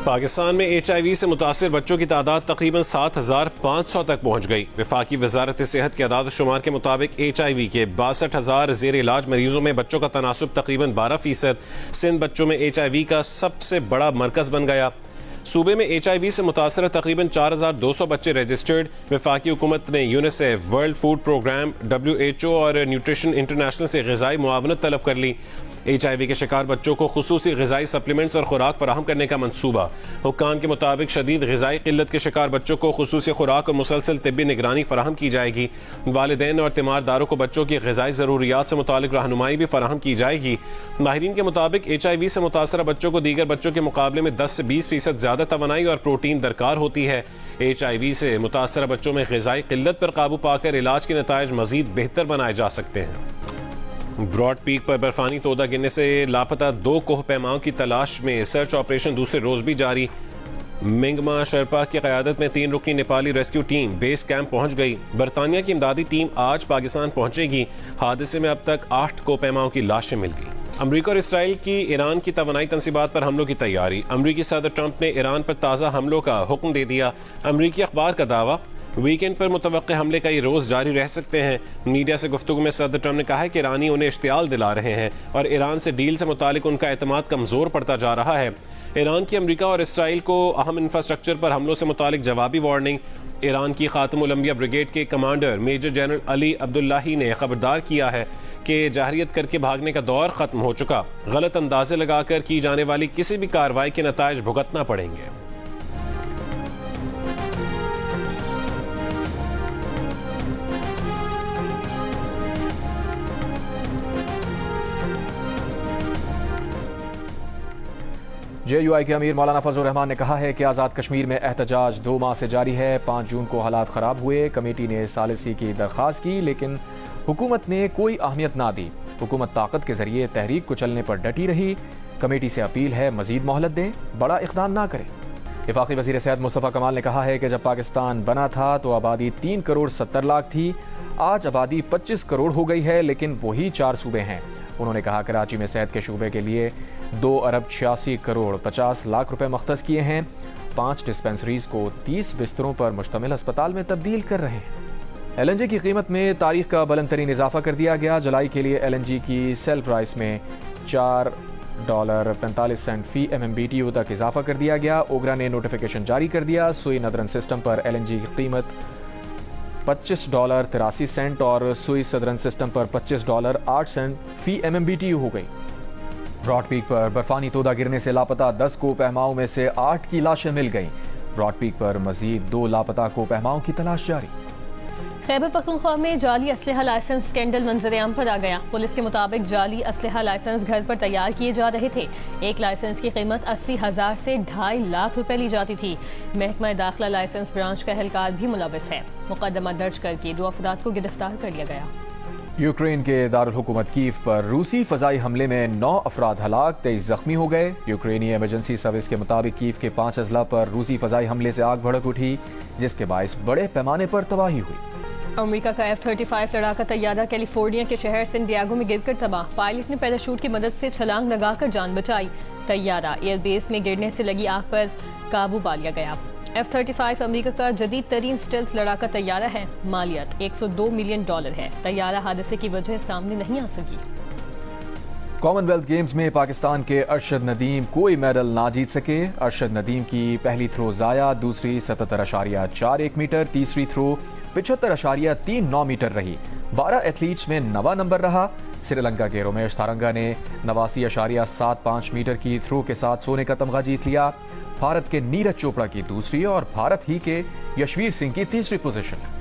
پاکستان میں HIV سے متاثر بچوں کی تعداد تقریباً 7,500 تک پہنچ گئی۔ وفاقی وزارت صحت کے اعداد و شمار کے مطابق HIV کے 62,000 زیر علاج مریضوں میں بچوں کا تناسب تقریباً 12%۔ سندھ بچوں میں HIV کا سب سے بڑا مرکز بن گیا۔ صوبے میں HIV سے متاثر تقریباً 4,200 بچے رجسٹرڈ۔ وفاقی حکومت نے UNICEF, World Food Programme, WHO اور نیوٹریشن انٹرنیشنل سے غذائی معاونت طلب کر لی۔ HIV کے شکار بچوں کو خصوصی غذائی سپلیمنٹس اور خوراک فراہم کرنے کا منصوبہ۔ حکام کے مطابق شدید غذائی قلت کے شکار بچوں کو خصوصی خوراک اور مسلسل طبی نگرانی فراہم کی جائے گی۔ والدین اور تیمارداروں کو بچوں کی غذائی ضروریات سے متعلق رہنمائی بھی فراہم کی جائے گی۔ ماہرین کے مطابق HIV سے متاثرہ بچوں کو دیگر بچوں کے مقابلے میں 10 سے 20% زیادہ توانائی اور پروٹین درکار ہوتی ہے۔ HIV سے متاثرہ بچوں میں غذائی قلت پر قابو پا کر علاج کے نتائج مزید بہتر بنائے جا سکتے ہیں۔ براڈ پیک پر برفانی تودہ گرنے سے لاپتہ 2 کوہ پیماؤں کی تلاش میں سرچ آپریشن دوسرے روز بھی جاری۔ منگما شرپا کی قیادت میں 3 رکنی Nepali rescue team base camp پہنچ گئی۔ برطانیہ کی امدادی ٹیم آج پاکستان پہنچے گی۔ حادثے میں اب تک 8 کوہ پیماؤں کی لاشیں مل گئی۔ امریکہ اور اسرائیل کی ایران کی توانائی تنصیبات پر حملوں کی تیاری۔ امریکی صدر ٹرمپ نے ایران پر تازہ حملوں کا حکم دے دیا۔ امریکی اخبار کا دعویٰ، ویکینڈ پر متوقع حملے کئی روز جاری رہ سکتے ہیں۔ میڈیا سے گفتگو میں صدر ٹرمپ نے کہا ہے کہ ایرانی انہیں اشتعال دلا رہے ہیں اور ایران سے ڈیل سے متعلق ان کا اعتماد کمزور پڑتا جا رہا ہے۔ ایران کی امریکہ اور اسرائیل کو اہم انفراسٹرکچر پر حملوں سے متعلق جوابی وارننگ۔ ایران کی خاتم الانبیاء بریگیڈ کے کمانڈر میجر جنرل علی عبداللہی نے خبردار کیا ہے کہ جارحیت کر کے بھاگنے کا دور ختم ہو چکا۔ غلط اندازے لگا کر کی جانے والی کسی بھی کارروائی کے نتائج بھگتنا پڑیں گے۔ JUI کے امیر مولانا فضل الرحمان نے کہا ہے کہ آزاد کشمیر میں احتجاج 2 ماہ سے جاری ہے۔ 5 جون کو حالات خراب ہوئے، کمیٹی نے ثالثی کی درخواست کی لیکن حکومت نے کوئی اہمیت نہ دی۔ حکومت طاقت کے ذریعے تحریک کو چلنے پر ڈٹی رہی۔ کمیٹی سے اپیل ہے مزید مہلت دیں، بڑا اقدام نہ کریں۔ وفاقی وزیر صحت مصطفیٰ کمال نے کہا ہے کہ جب پاکستان بنا تھا تو آبادی 3 کروڑ 70 لاکھ تھی، آج آبادی 25 کروڑ ہو گئی ہے لیکن وہی 4 صوبے ہیں۔ انہوں نے کہا کراچی میں صحت کے شعبے کے لیے 2 ارب 86 کروڑ 50 لاکھ روپے مختص کیے ہیں۔ 5 ڈسپنسریز کو 30 بستروں پر مشتمل ہسپتال میں تبدیل کر رہے ہیں۔ LNG کی قیمت میں تاریخ کا بلند ترین اضافہ کر دیا گیا۔ جولائی کے لیے LNG کی سیل پرائس میں $4.45 فی MMBTU تک اضافہ کر دیا گیا۔ اوگرا نے نوٹیفیکیشن جاری کر دیا۔ سوئی ندرن سسٹم پر LNG کی قیمت $25.83 اور سوئی سدرن سسٹم پر $25.08 فی MMBTU ہو گئی۔ براڈ پیک پر برفانی تودہ گرنے سے لاپتہ 10 کوہ پیماؤں میں سے 8 کی لاشیں مل گئیں۔ براڈ پیک پر مزید 2 لاپتہ کوہ پیماؤں کی تلاش جاری۔ خیبر پختونخوا میں جعلی اسلحہ لائسنس اسکینڈل منظر عام پر آ گیا۔ پولیس کے مطابق جعلی اسلحہ لائسنس گھر پر تیار کیے جا رہے تھے۔ ایک لائسنس کی قیمت 80,000 سے 2.5 لاکھ روپے لی جاتی تھی۔ محکمہ داخلہ لائسنس برانچ کا اہلکار بھی ملوث ہے۔ مقدمہ درج کر کے 2 افراد کو گرفتار کر لیا گیا۔ یوکرین کے دارالحکومت کیف پر روسی فضائی حملے میں 9 افراد ہلاک، 23 زخمی ہو گئے۔ یوکرینی ایمرجنسی سروس کے مطابق کیف کے 5 اضلاع پر روسی فضائی حملے سے آگ بھڑک اٹھی جس کے باعث بڑے پیمانے پر تباہی ہوئی۔ امریکہ کا F-35 لڑاکا طیارہ کیلیفورنیا کے شہر سین ڈیاگو میں گر کر تباہ۔ پائلٹ نے پیراشوٹ کی مدد سے چھلانگ لگا کر جان بچائی۔ طیارہ ایئر بیس میں گرنے سے لگی آگ پر قابو پا لیا گیا۔ F-35 امریکہ کا جدید ترین اسٹیلتھ لڑاکا طیارہ ہے۔ مالیت $102 ملین ہے۔ طیارہ حادثے کی وجہ سامنے نہیں آ سکی۔ کامن ویلتھ گیمز میں پاکستان کے ارشد ندیم کوئی میڈل نہ جیت سکے۔ ارشد ندیم کی پہلی تھرو ضائع، دوسری 77.41 میٹر، تیسری تھرو 75.39 میٹر رہی۔ 12 ایتھلیٹس میں 9واں نمبر رہا۔ سری لنکا کے رومیش تھارنگا نے 89.75 میٹر کی تھرو کے ساتھ سونے کا تمغہ جیت لیا۔ بھارت کے نیرج چوپڑا کی دوسری اور بھارت ہی کے یشویر سنگھ کی تیسری پوزیشن۔